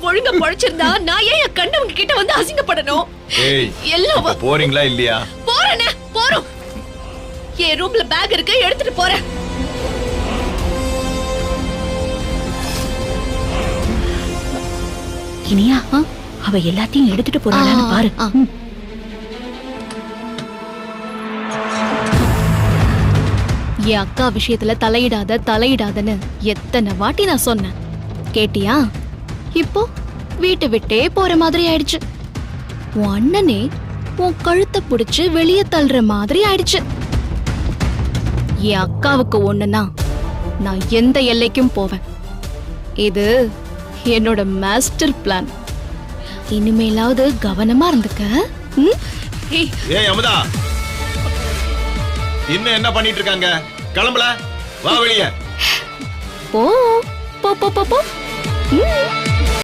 ஒழுங்கா பொழைச்சிருந்தா நான் ஏன் என் கண்டவங்க கிட்ட வந்து அசிங்கப்படணும்? எல்லாம் போறீங்களா இல்லையா? போறேனே, போறோம். என் ரூம்ல பேக் இருக்கு, எடுத்துட்டு போறேன். இனியா, அவ எல்லாத்தையும் எடுத்துட்டு போறாளான்னு பாரு. என் அக்கா விஷயத்துல தலையிடாதன்னு எத்தனை வாட்டி நான் சொன்னேன், கேட்டியா? இப்போ வீட்டை விட்டே போற மாதிரி ஆயிடுச்சு. உன் அண்ணனே உன் கழுத்தை புடிச்சு வெளியே தள்ளுற மாதிரி ஆயிடுச்சு. என் அக்காவுக்கு ஒண்ணுனா நான் எந்த எல்லைக்கும் போவேன். இது என்னோட மாஸ்டர் பிளான். இனிமேலாவது கவனமா இருந்துக்க. ஏய் அமுதா, இன்னும் என்ன பண்ணிட்டு இருக்காங்க? கிளம்பல, வா வெளியே. போ போ போ போ.